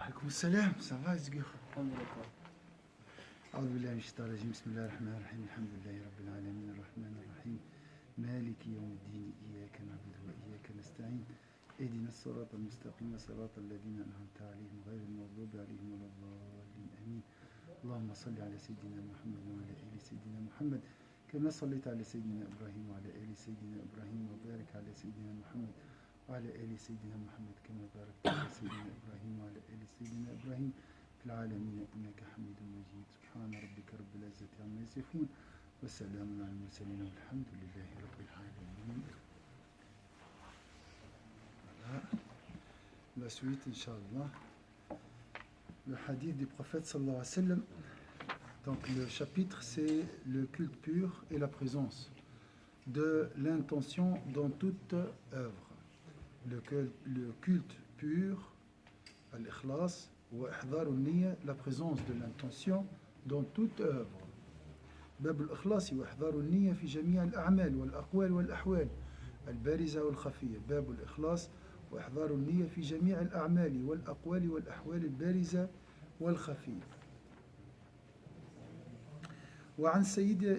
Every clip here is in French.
عليكم السلام صافا زكير الحمد لله. أعوذ بالله من الشيطان الرجيم بسم الله الرحمن الرحيم الحمد لله رب العالمين الرحمن الرحيم مالك يوم الدين إياك نعبد وإياك نستعين اهدنا الصراط المستقيم صراط الذين أنعمت عليهم غير المغضوب عليهم ولا الضالين آمين اللهم صل على سيدنا محمد وعلى آل سيدنا محمد كما صليت على سيدنا إبراهيم وعلى آل سيدنا إبراهيم وبارك على سيدنا محمد وعلى آل سيدنا محمد كما باركت على سيدنا إبراهيم وعلى آل سيدنا إبراهيم في العالمين إنك حميد مجيد سبحان ربك رب العزة عما يصفون والسلام على المرسلين والحمد لله رب العالمين. Voilà. La suite, Inch'Allah. Le hadith du prophète sallallahu alayhi wa sallam. Donc le chapitre, c'est le culte pur et la présence de l'intention dans toute œuvre. Le culte pur, al-ikhlas, wa ihdar al-niyya, la présence de l'intention dans toute œuvre. باب الإخلاص وإحضار النية في جميع الأعمال والأقوال والأحوال البارزة والخفية. باب الإخلاص وإحضار النية في جميع الأعمال والأقوال والأحوال البارزة والخفية. وعن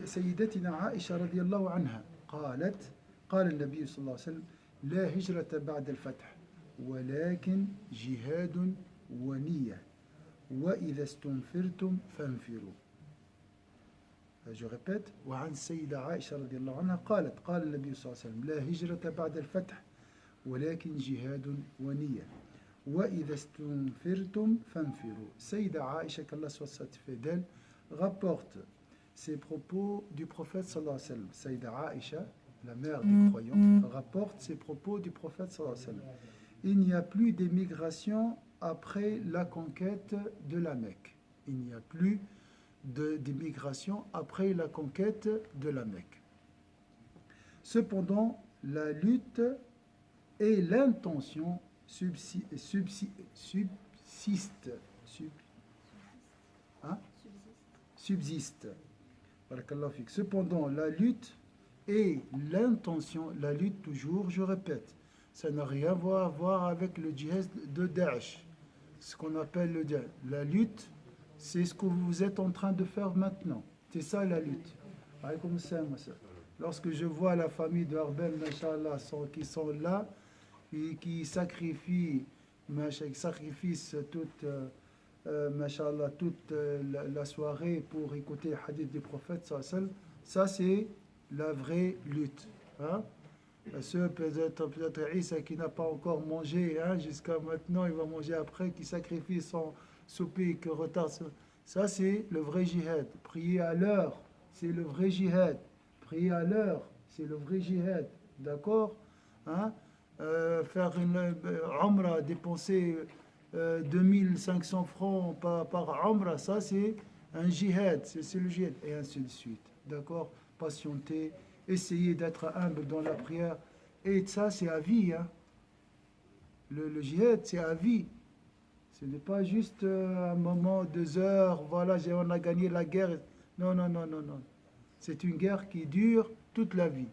سيدتنا عائشة رضي الله عنها قالت قال النبي صلى الله عليه وسلم لا هجرة بعد الفتح ولكن جهاد ونية وإذا استنفرتم فانفروا. Je répète, وعن السيدة عائشة رضي الله عنها قالت قال النبي صلى الله عليه وسلم لا هجرة بعد الفتح ولكن جهاد ونية وإذا استنفرتم فانفروا. Sayyida Aïcha, qu'Allah soit satisfait d'elle, rapporte ces propos du prophète sallallahu alayhi wa sallam. Sayyida Aïcha, la mère des croyants, rapporte ces propos du prophète sallallahu alayhi wa sallam. Il n'y a plus d'émigration après la conquête de la Mecque. Il n'y a plus d'immigration après la conquête de la Mecque. Cependant, la lutte et l'intention subsistent. Cependant, la lutte et l'intention, la lutte toujours, je répète, ça n'a rien à voir avec le djihad de Daesh, ce qu'on appelle le djihad. La lutte, c'est ce que vous êtes en train de faire maintenant. C'est ça la lutte. Lorsque je vois la famille de Arben, machallah, qui sont là, et qui sacrifient toute, machallah, toute la soirée pour écouter le hadith du prophète, ça c'est la vraie lutte. Hein? Ceux peut-être Issa qui n'a pas encore mangé, hein, jusqu'à maintenant, il va manger après, qui sacrifie son souper, qui retarde. Ça, c'est le vrai jihad. Prier à l'heure, c'est le vrai jihad. Prier à l'heure, c'est le vrai jihad. D'accord, hein? Faire une umrah, dépenser 2500 francs par umrah, ça, c'est un jihad. C'est le jihad. Et ainsi de suite. D'accord? Patienter, essayer d'être humble dans la prière. Et ça, c'est à vie. Hein? Le jihad, c'est à vie. Ce n'est pas juste un moment, 2 heures, voilà, on a gagné la guerre. Non. C'est une guerre qui dure toute la vie.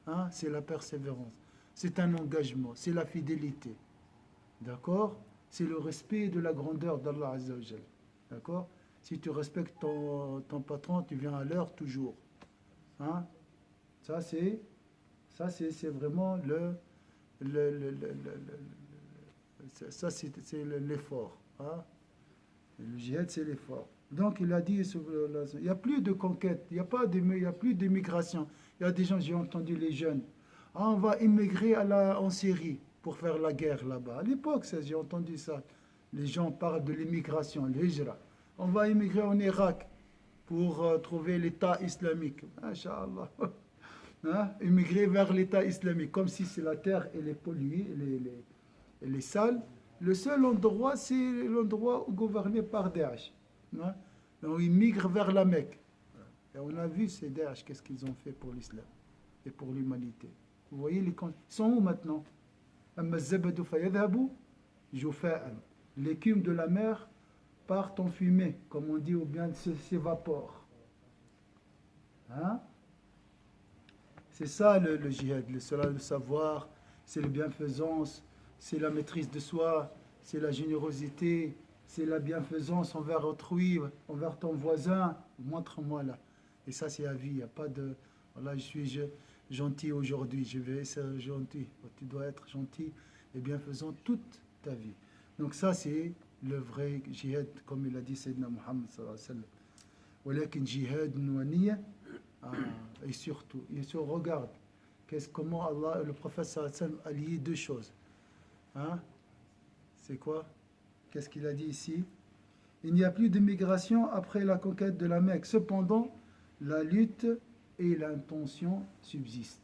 Hein? C'est la persévérance. C'est un engagement. C'est la fidélité. D'accord? C'est le respect de la grandeur d'Allah Azza wa Jal. D'accord? Si tu respectes ton patron, tu viens à l'heure toujours. Hein? Ça, c'est vraiment ça, c'est l'effort. Hein? Le djihad, c'est l'effort. Donc, il a dit, il n'y a plus de conquête, il n'y a plus d'immigration. Il y a des gens, j'ai entendu les jeunes, on va immigrer en Syrie pour faire la guerre là-bas. À l'époque, j'ai entendu ça. Les gens parlent de l'immigration, l'hijra. On va immigrer en Irak pour trouver l'État islamique. Inch'Allah. Hein? Immigrer vers l'État islamique, comme si c'est la terre, elle est polluée, elle est sale. Le seul endroit, c'est l'endroit gouverné par Daesh. Hein? Donc, ils migrent vers la Mecque. Et on a vu ces Daesh, qu'est-ce qu'ils ont fait pour l'islam et pour l'humanité. Vous voyez, ils sont où maintenant? L'écume de la mer part en fumée, comme on dit, ou bien s'évapore. Hein? C'est ça le djihad, le savoir, c'est la bienfaisance, c'est la maîtrise de soi, c'est la générosité, c'est la bienfaisance envers autrui, envers ton voisin. Montre-moi là. Et ça, c'est la vie. Il n'y a pas de. Voilà, gentil aujourd'hui, je vais être gentil. Tu dois être gentil et bienfaisant toute ta vie. Donc, ça, c'est le vrai jihad, comme il a dit Sayyidina Muhammad sallallahu alayhi wa sallam. ولكن جهاد ونية et surtout, regarde comment Allah, le prophète sallallahu alayhi wa sallam a lié deux choses. Hein? C'est quoi? Qu'est-ce qu'il a dit ici? Il n'y a plus de migration après la conquête de la Mecque. Cependant, la lutte et l'intention subsistent.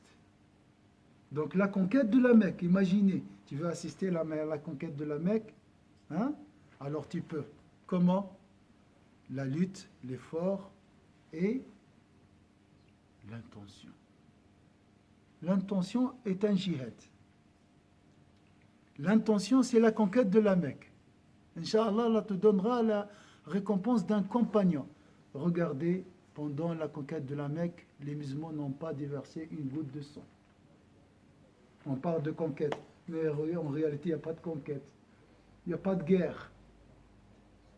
Donc la conquête de la Mecque, imaginez, tu veux assister à la conquête de la Mecque, hein? Alors tu peux. Comment? La lutte, l'effort et l'intention. L'intention est un jihad. L'intention, c'est la conquête de la Mecque. Inch'Allah, Allah te donnera la récompense d'un compagnon. Regardez, pendant la conquête de la Mecque, les musulmans n'ont pas déversé une goutte de sang. On parle de conquête, mais en réalité, il n'y a pas de conquête. Il n'y a pas de guerre.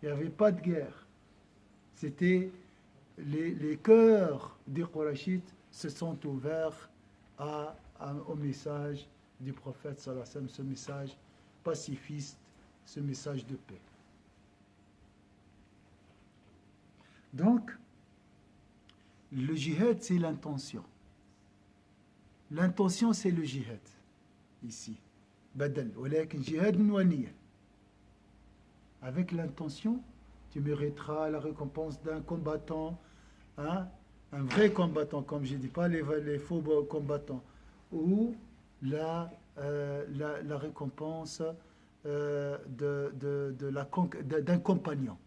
Il n'y avait pas de guerre. C'était les cœurs des Qurayshites se sont ouverts au message du prophète sallallahu alayhi wa sallam, ce message pacifiste, ce message de paix. Donc, le jihad, c'est l'intention. L'intention, c'est le jihad, ici. Badal, walakin jihad wa niyya. Avec l'intention, tu mériteras la récompense d'un combattant, hein, un vrai combattant, comme je dis, pas les faux combattants, ou la récompense d'un compagnon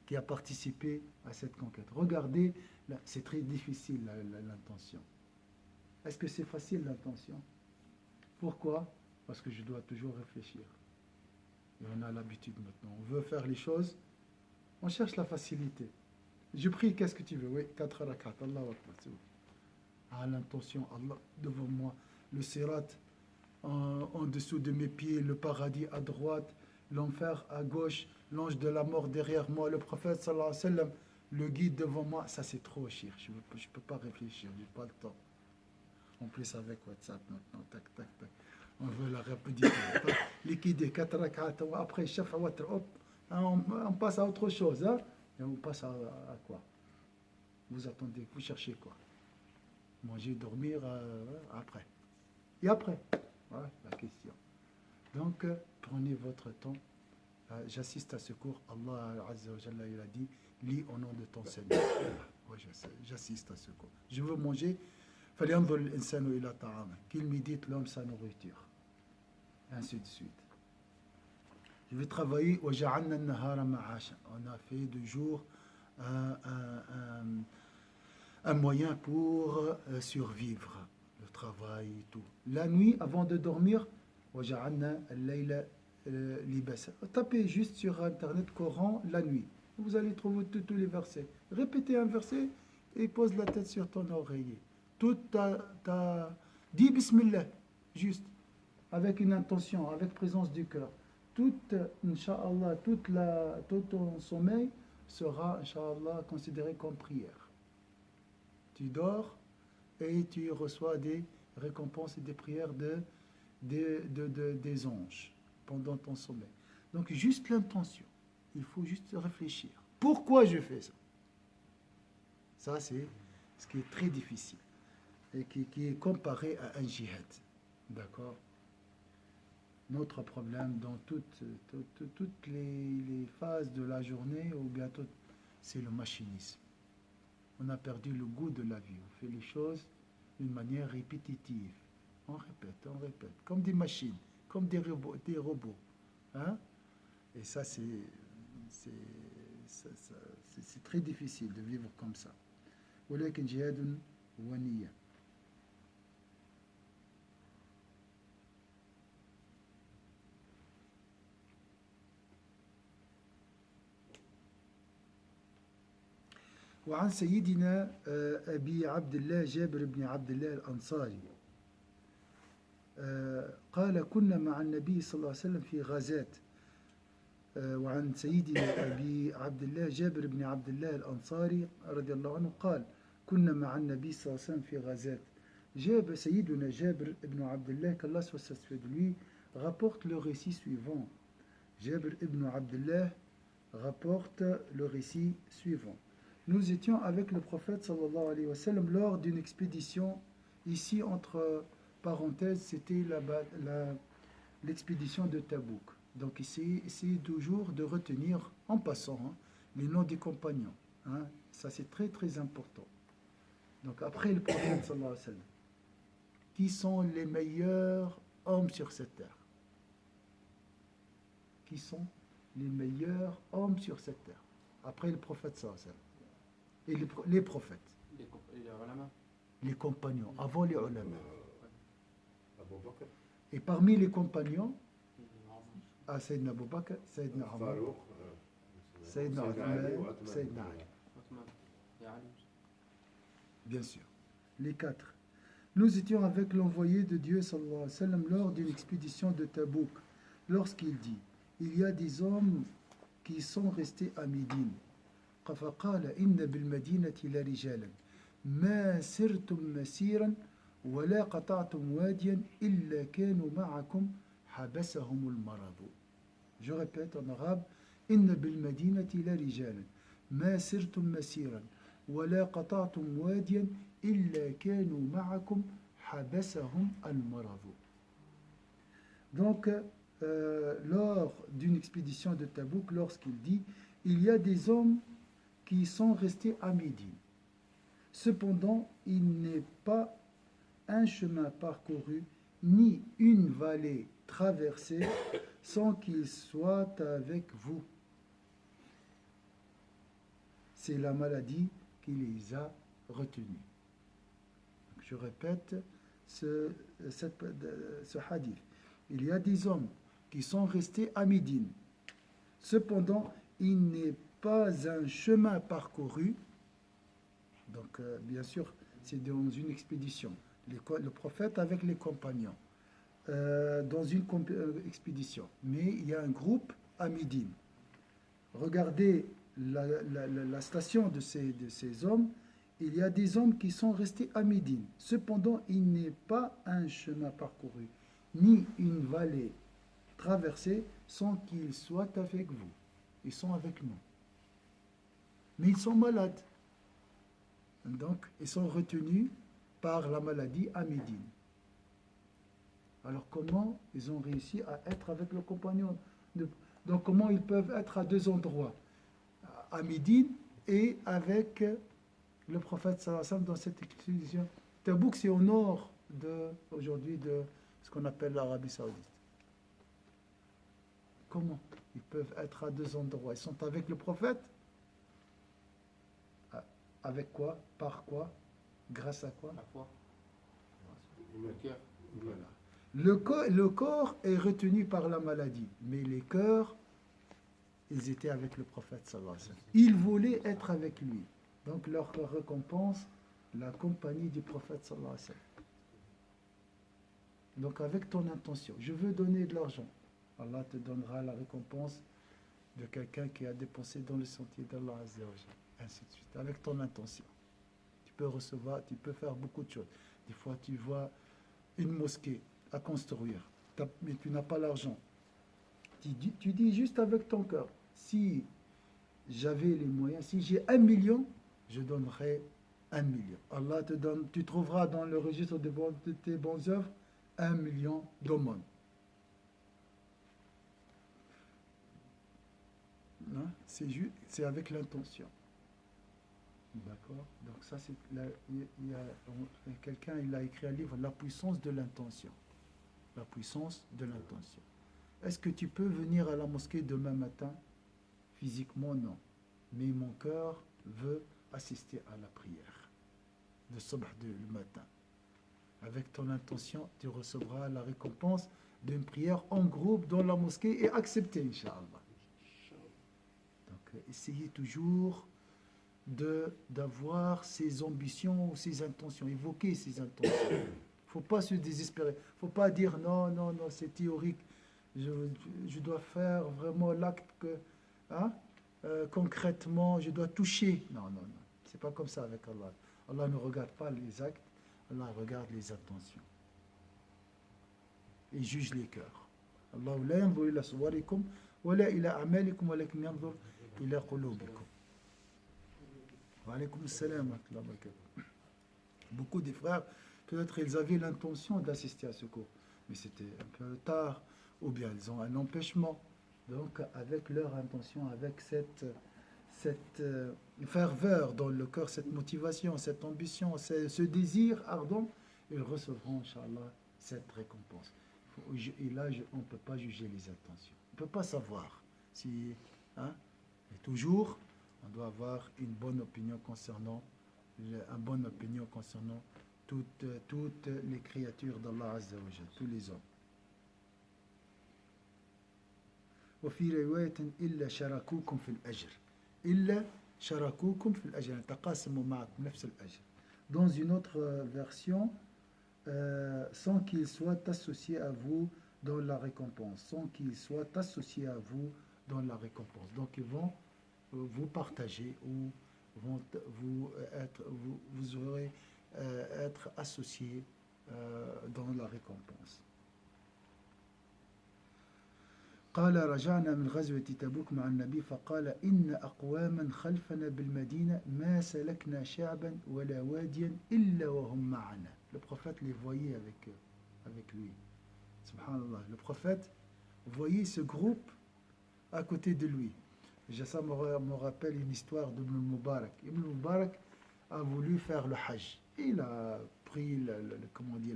qui a participé à cette conquête. Regardez, c'est très difficile l'intention. Est-ce que c'est facile l'intention? Pourquoi? Parce que je dois toujours réfléchir. Et on a l'habitude maintenant. On veut faire les choses, on cherche la facilité. Je prie, qu'est-ce que tu veux? Oui, 4 rakat, Allah Akbar, c'est bon. Ah, l'intention, Allah, devant moi, le sirat en dessous de mes pieds, le paradis à droite, l'enfer à gauche, l'ange de la mort derrière moi, le prophète sallallahu alayhi wa sallam, le guide devant moi. Ça, c'est trop cher. Je ne peux pas réfléchir, je n'ai pas le temps. En plus, avec WhatsApp maintenant, tac, tac, tac. On veut la rapidité. Liquider 4 rak'at, après chef watr, hop, on passe à autre chose. Hein? Et on passe à quoi? Vous attendez, vous cherchez quoi? Manger, dormir, après. Et après? Voilà la question. Donc, prenez votre temps. J'assiste à ce cours. Allah Azza wa Jalla, il a dit, lis au nom de ton Seigneur. Ouais, j'assiste à ce cours. Je veux manger. Qu'il médite l'homme sa nourriture. Ainsi de suite. Je vais travailler. On a fait de jour un moyen pour survivre. Le travail et tout. La nuit, avant de dormir, tapez juste sur Internet Coran la nuit. Vous allez trouver tous les versets. Répétez un verset et pose la tête sur ton oreiller. Dis Bismillah, juste, avec une intention, avec présence du cœur. Inch'Allah, tout ton sommeil sera, Inch'Allah, considéré comme prière. Tu dors et tu reçois des récompenses et des prières des anges pendant ton sommeil. Donc, juste l'intention. Il faut juste réfléchir. Pourquoi je fais ça? Ça, c'est ce qui est très difficile et qui est comparé à un jihad. D'accord? Notre problème dans toutes les phases de la journée, ou bientôt, c'est le machinisme. On a perdu le goût de la vie. On fait les choses d'une manière répétitive. On répète, comme des machines, comme des robots. Hein? Et ça, c'est très difficile de vivre comme ça. ولكن جهاد ونية. وعن سيدنا أبي عبد الله جابر بن عبد الله الأنصاري قال كنا مع النبي صلى الله عليه وسلم في غزاة. وعن سيدنا أبي عبد الله جابر بن عبد الله الأنصاري رضي الله عنه قال كنا مع النبي صلى الله عليه وسلم في غزاة. Sayyiduna Jabr ibn Abdullah, qu'Allah soit satisfait de lui, rapporte le récit suivant. Jabr ibn Abdullah rapporte le récit suivant. Nous étions avec le prophète sallallahu alayhi wa sallam lors d'une expédition. Ici, entre parenthèses, c'était l'expédition de Tabouk. Donc, essayez toujours de retenir, en passant, les noms des compagnons. Ça, c'est très, très important. Donc, après le prophète sallallahu alayhi wa sallam, qui sont les meilleurs hommes sur cette terre? Qui sont les meilleurs hommes sur cette terre? Après le prophète sallallahu alayhi wa sallam. Et les prophètes. Les compagnons, avant les ulama. Et parmi les compagnons, Sayyidina Abu Bakr, Sayyidina Omar, Sayyidina Uthman, Sayyidina Ali. Bien sûr, les quatre. Nous étions avec l'envoyé de Dieu sallallahu alayhi wa sallam lors d'une expédition de Tabouk, lorsqu'il dit, il y a des hommes qui sont restés à Médine. فقال إن بالمدينة لرجالا ما سرتم مسيرا ولا قطعتم واديا إلا كانوا معكم حبسهم المرض. Je répète en arabe, إن بالمدينة لرجالا ما سرتم مسيرا ولا قطعتم واديا إلا كانوا معكم حبسهم المرض. Donc, lors d'une expédition de Tabouk, lorsqu'il dit, il y a des hommes qui sont restés à Médine. Cependant, il n'est pas un chemin parcouru, ni une vallée traversée, sans qu'ils soient avec vous. C'est la maladie qui les a retenus. Donc, je répète ce hadith. Il y a des hommes qui sont restés à Médine. Cependant, il n'est pas un chemin parcouru. Donc, bien sûr, c'est dans une expédition. Le prophète avec les compagnons. Dans une expédition. Mais il y a un groupe à Médine. Regardez la station de ces hommes. Il y a des hommes qui sont restés à Médine. Cependant, il n'est pas un chemin parcouru, ni une vallée traversée sans qu'ils soient avec vous. Ils sont avec nous. Mais ils sont malades. Donc, ils sont retenus par la maladie à Médine. Alors, comment ils ont réussi à être avec le compagnon? Donc, comment ils peuvent être à deux endroits? À Médine et avec le prophète sallallahu alayhi wa sallam dans cette expédition. Tabouk, c'est au nord aujourd'hui de ce qu'on appelle l'Arabie Saoudite. Comment ils peuvent être à deux endroits? Ils sont avec le prophète? Avec quoi? Par quoi? Grâce à quoi? La foi. Le cœur. Voilà. Le corps est retenu par la maladie, mais les cœurs, ils étaient avec le prophète sallallahu alayhi wa sallam. Ils voulaient être avec lui. Donc leur récompense, la compagnie du prophète sallallahu alayhi wa sallam. Donc avec ton intention, je veux donner de l'argent. Allah te donnera la récompense de quelqu'un qui a dépensé dans le sentier d'Allah azza wa jalla. Ainsi de suite, avec ton intention. Tu peux recevoir, tu peux faire beaucoup de choses. Des fois, tu vois une mosquée à construire, mais tu n'as pas l'argent. Tu dis juste avec ton cœur, si j'avais les moyens, si j'ai 1 million, je donnerais 1 million. Allah te donne, tu trouveras dans le registre de tes bonnes œuvres 1 million d'aumônes. C'est avec l'intention. D'accord. Donc ça, c'est quelqu'un, il a écrit un livre, La puissance de l'intention. La puissance de l'intention. Est-ce que tu peux venir à la mosquée demain matin? Physiquement, non. Mais mon cœur veut assister à la prière de subh le matin. Avec ton intention, tu recevras la récompense d'une prière en groupe dans la mosquée et acceptée, Inch'Allah. Donc, essayez toujours d'avoir ces ambitions ou ces intentions, évoquer ces intentions. Il faut pas se désespérer. Faut pas dire non, non, non, c'est théorique. Je dois faire vraiment l'acte que, hein, concrètement, je dois toucher. Non, non, non. C'est pas comme ça avec Allah. Allah ne regarde pas les actes, Allah regarde les intentions. Il juge les cœurs. Allah la yanzur ila suwarikum wala ila a'malikum walakin yanzur ila qulubikum. Wa alaykum assalam wa rahmatullahi wa barakatuh. Beaucoup des frères, peut-être ils avaient l'intention d'assister à ce cours, mais c'était un peu tard, ou bien ils ont un empêchement. Donc avec leur intention, avec cette ferveur dans le cœur, cette motivation, cette ambition, ce désir ardent, ils recevront, Inch'Allah, cette récompense. Et là, on ne peut pas juger les intentions. On ne peut pas savoir si... Hein, et toujours, on doit avoir une bonne opinion concernant toutes les créatures d'Allah Azza wa Jal, tous les hommes. وفي رواية إلا شاركوكم في الأجر إلا شاركوكم في الأجر تقاسموا معكم نفس الأجر. Dans une autre version, sans qu'ils soient associés à vous dans la récompense, sans qu'ils soient associés à vous dans la récompense. Donc ils vont vous partager ou vous aurez être associés dans la récompense. قال رجعنا من غزوة تبوك مع النبي فقال إن أقواما خلفنا بالمدينة ما سلكنا شعبا ولا واديا إلا وهم معنا. Le prophète les voyait avec lui. Subhanallah. Le prophète voyait ce groupe à côté de lui. Ça me rappelle une histoire d'Ibn Mubarak. Ibn Mubarak a voulu faire le Hajj. Il a pris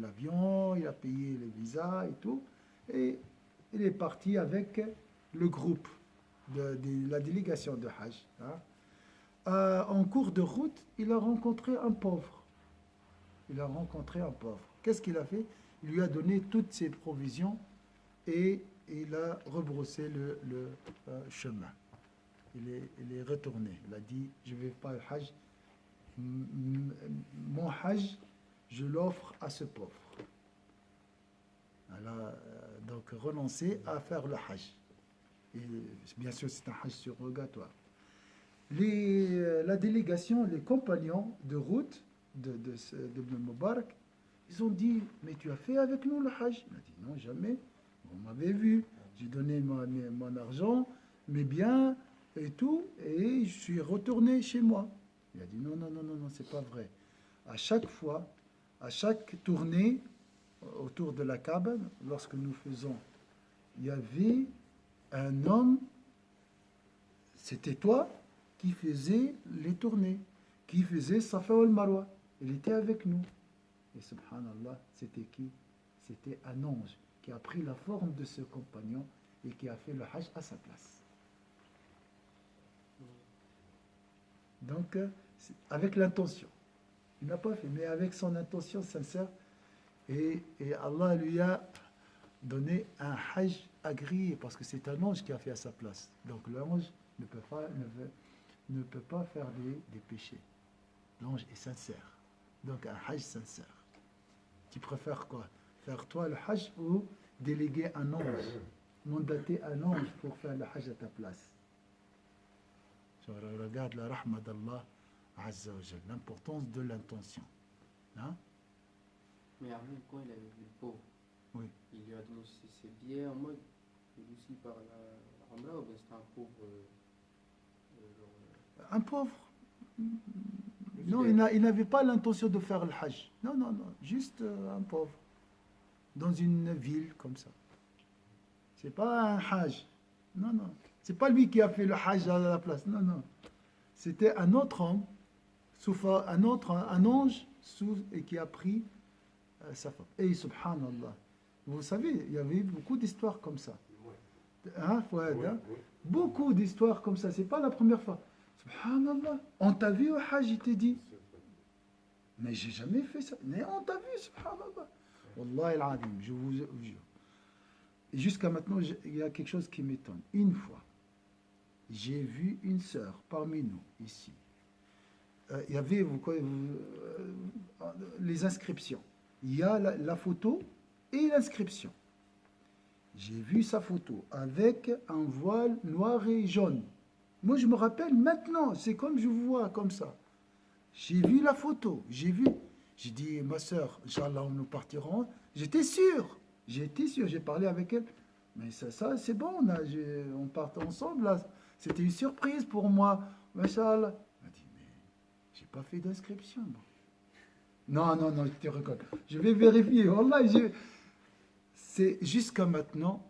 l'avion, il a payé le visa et tout. Et il est parti avec le groupe de la délégation de Hajj. Hein. En cours de route, il a rencontré un pauvre. Qu'est-ce qu'il a fait? Il lui a donné toutes ses provisions et il a rebroussé le chemin. Il est retourné. Il a dit, je ne vais pas au Hajj. Mon Hajj, je l'offre à ce pauvre. Elle a donc renoncé à faire le Hajj. Et bien sûr, c'est un Hajj surrogatoire. La délégation, les compagnons de route de Ibn Mubarak, ils ont dit, mais tu as fait avec nous le Hajj? Il a dit, non, jamais. Vous m'avez vu. J'ai donné mon argent, mes biens et tout, et je suis retourné chez moi. Il a dit, non, non, non, non, non, c'est pas vrai. À chaque fois, à chaque tournée, autour de la Kaaba, lorsque nous faisons, il y avait un homme, c'était toi, qui faisait les tournées, qui faisait Safa wal Marwa. Il était avec nous. Et subhanallah, c'était qui? C'était un ange qui a pris la forme de ce compagnon et qui a fait le Hajj à sa place. Donc, avec l'intention. Il n'a pas fait, mais avec son intention sincère. Et Allah lui a donné un Hajj agréé, parce que c'est un ange qui a fait à sa place. Donc l'ange ne peut pas faire des péchés. L'ange est sincère. Donc un Hajj sincère. Tu préfères quoi? Faire toi le Hajj ou déléguer un ange? Mandater un ange pour faire le Hajj à ta place? Regarde la rahma d'Allah Azza wa Jal, l'importance de l'intention. Hein? Mais Armin, quand il avait vu le pauvre, oui. Il lui a donné ses billets en mode, il aussi par la Ramla, ou bien c'était un pauvre un pauvre? Non, il n'avait pas l'intention de faire le Hajj. Non, non, non, juste un pauvre. Dans une ville comme ça. C'est pas un Hajj. Non, non. C'est pas lui qui a fait le Hajj à la place. Non, non. C'était un autre homme, un ange, et qui a pris sa femme. Et subhanallah. Vous savez, il y avait beaucoup d'histoires comme ça. Hein, Fouad, hein? Beaucoup d'histoires comme ça. C'est pas la première fois. Subhanallah. On t'a vu au Hajj, il t'a dit. Mais j'ai jamais fait ça. Mais on t'a vu, subhanallah. Wallah al-adim, je vous jure. Et jusqu'à maintenant, il y a quelque chose qui m'étonne. Une fois, j'ai vu une sœur parmi nous, ici. Il y avait les inscriptions. il y a la photo et l'inscription. J'ai vu sa photo avec un voile noir et jaune. Moi, je me rappelle maintenant, c'est comme je vous vois comme ça. J'ai vu la photo, j'ai vu. J'ai dit, ma soeur, Inch'Allah, nous partirons. J'étais sûr, j'ai parlé avec elle. Mais ça c'est bon, on part ensemble, là. C'était une surprise pour moi. Inch'Allah. Elle m'a dit, mais j'ai pas fait d'inscription. Non, je te reconnais. Je vais vérifier. Wallah, c'est jusqu'à maintenant,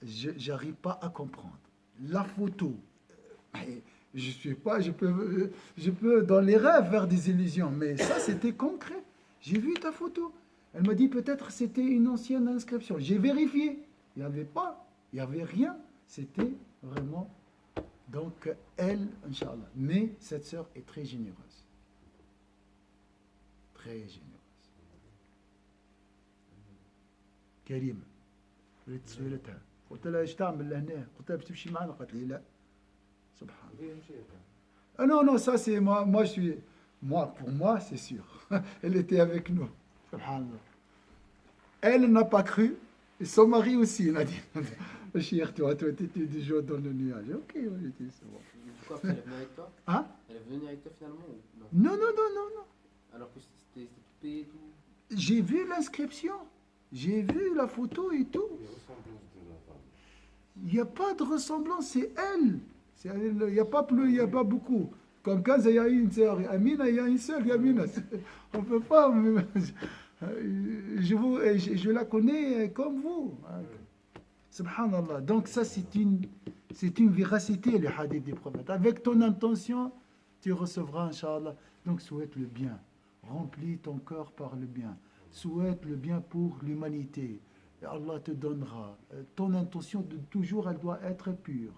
j'arrive pas à comprendre. La photo, je suis pas, je peux dans les rêves faire des illusions, mais ça c'était concret. J'ai vu ta photo. Elle m'a dit peut-être c'était une ancienne inscription. J'ai vérifié. Il n'y avait pas, il n'y avait rien. C'était vraiment. Donc elle, Inch'Allah. Mais cette sœur est très généreuse. Très généreuse. كريمة قلت سؤالتها قلت لها ايش تعمل لهنا قلت لها باش تمشي معنا قالت لي لا سبحان الله ah non ça c'est moi je suis pour moi c'est sûr elle était avec nous subhanallah elle n'a pas cru et son mari aussi il a dit Chir, toi t'étais déjà dans le nuage ok c'est bon. Pourquoi elle est venue avec toi? Hein? Elle est venue avec toi finalement ou non non? Alors que c'était tout payé et tout. J'ai vu l'inscription. J'ai vu la photo et tout. Il n'y a pas de ressemblance, c'est elle. Il n'y a pas plus, il n'y a pas beaucoup. Comme quand il y a une sœur, Amina, il y a une seule, Amina. On ne peut pas. Je la connais comme vous. Subhanallah. Donc ça, c'est une véracité, les hadiths des prophètes. Avec ton intention, tu recevras, Inch'Allah. Donc souhaite le bien. Remplis ton cœur par le bien. Souhaite le bien pour l'humanité. Et Allah te donnera. Ton intention, toujours, elle doit être pure.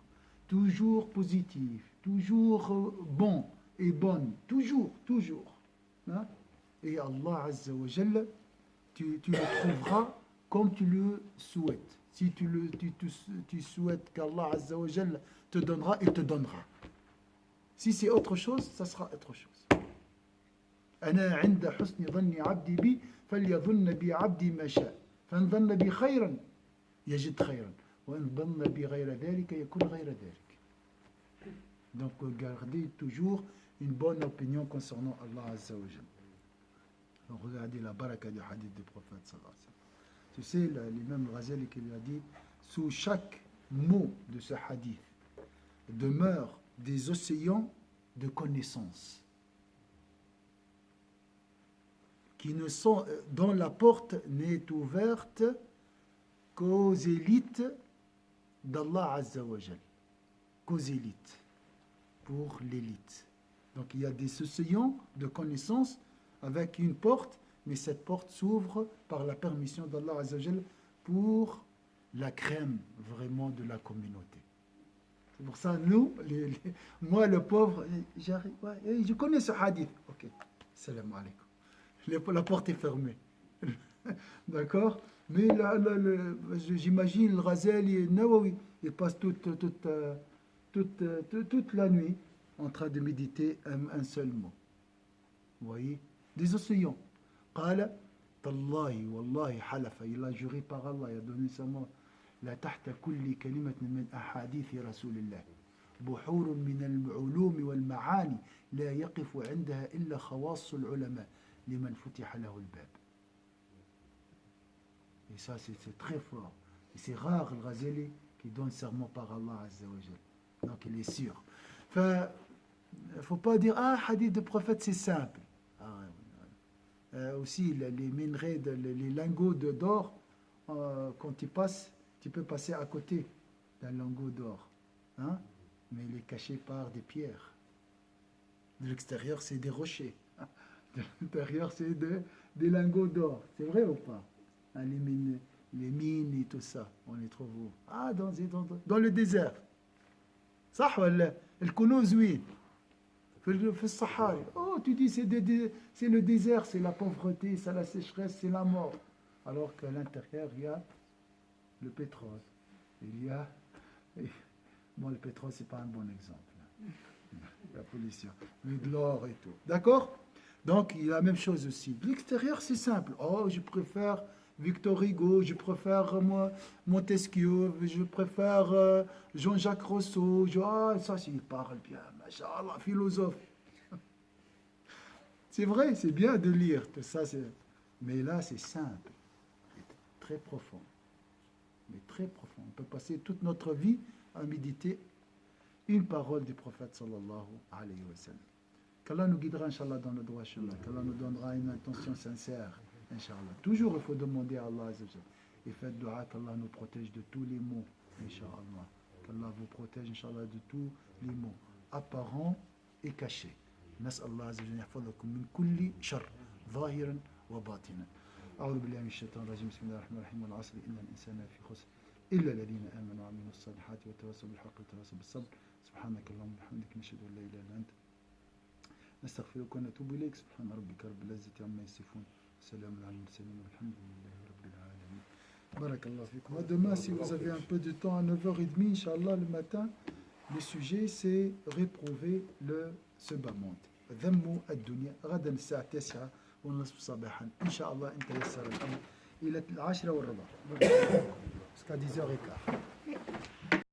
Toujours positive. Toujours bon et bonne. Toujours. Hein? Et Allah Azza wa Jalla, tu le trouveras comme tu le souhaites. Si tu souhaites qu'Allah Azza wa Jalla te donnera, il te donnera. Si c'est autre chose, ça sera autre chose. أنا عند حسن ظن عبدي بي فليظن بي عبدي ما شاء فإن ظن بي خيرا يجد خيرا وإن ظن بي غير ذلك يكون غير ذلك. Donc gardez toujours une bonne opinion concernant Allah Azza wa Jalla. Donc regardez la baraka du hadith du prophète sallallahu alayhi wa sallam. Tu sais, l'imam Ghazali qui lui a dit, sous chaque mot de ce hadith demeurent des océans de connaissances qui ne sont, dont la porte n'est ouverte qu'aux élites d'Allah Azza wa Jal. Qu'aux élites, pour l'élite. Donc il y a des océans de connaissances avec une porte, mais cette porte s'ouvre par la permission d'Allah Azza wa Jal pour la crème vraiment de la communauté. C'est pour ça, nous, moi le pauvre, j'arrive, ouais, je connais ce hadith. Ok, salam alaikum. La porte est fermée. D'accord? Mais j'imagine le Ghazali et Nawawi, ils passent toute la nuit en train de méditer un seul mot. Vous voyez? Des océans. قال تالله والله حلف, il a juré par Allah, il a donné sa mort. لا تحت كل كلمة من أحاديث رسول الله بحور من العلوم والمعاني لا يقف عندها إلا خواص العلماء لمن فتح له الباب. Et ça, c'est très fort. Et c'est rare, le Ghazali, qui donne serment par Allah Azza wa Jal. Donc, il est sûr. Enfin, il ne faut pas dire, hadith de prophète, c'est simple. Aussi, les minerais, les lingots d'or, quand tu passes, tu peux passer à côté d'un lingot d'or. Hein? Mais il est caché par des pierres. De l'extérieur, c'est des rochers. De l'intérieur, c'est des lingots d'or. C'est vrai ou pas? Hein, les mines et tout ça, on les trouve où? Dans le désert. صح ولا الكنوز وين؟ في الصحاري. Oh, tu dis c'est le désert, c'est la pauvreté, c'est la sécheresse, c'est la mort. Alors qu'à l'intérieur, il y a le pétrole. Il y a... Bon, le pétrole, c'est pas un bon exemple. La pollution. Mais de l'or et tout. D'accord? Donc, il y a la même chose aussi. L'extérieur, c'est simple. Oh, je préfère Victor Hugo, je préfère Montesquieu, je préfère Jean-Jacques Rousseau. Ah, ça, il parle bien, machallah, philosophe. C'est vrai, c'est bien de lire tout ça. Mais là, c'est simple, très profond. Mais très profond. On peut passer toute notre vie à méditer une parole du prophète sallallahu alayhi wa sallam. Qu'Allah nous guidera, Inch'Allah, dans le droit chemin. Qu'Allah nous donnera une intention sincère, Inch'Allah. Toujours, il faut demander à Allah Azzawajal. Et faites dua qu'Allah nous protège de tous les maux, Inch'Allah. Qu'Allah vous protège, Inch'Allah, de tous les maux, apparents et cachés. نسأل الله عز وجل يحفظكم من كل شر ظاهرا وباطنا. أعوذ بالله من الشيطان الرجيم. بسم الله الرحمن الرحيم. والعصر إن الإنسان في خسر إلا الذين آمنوا وعملوا الصالحات وتواصوا بالحق وتواصوا بالصبر. سبحانك اللهم وبحمدك نشهد أن لا إله إلا أنت نستغفرك ونتوب إليك. سبحان ربك رب العزة عما يصفون. سلام على المرسلين والحمد لله رب العالمين. بارك الله فيكم. À demain, si vous avez un peu de temps, à 9h30, Inch'Allah, le matin, le sujet c'est réprouver ce bas monde. ذم الدنيا. غدا الساعة 9 ونصف صباحا إن شاء الله إن تيسر الأمر إلى 10:15 jusqu'à 10h15.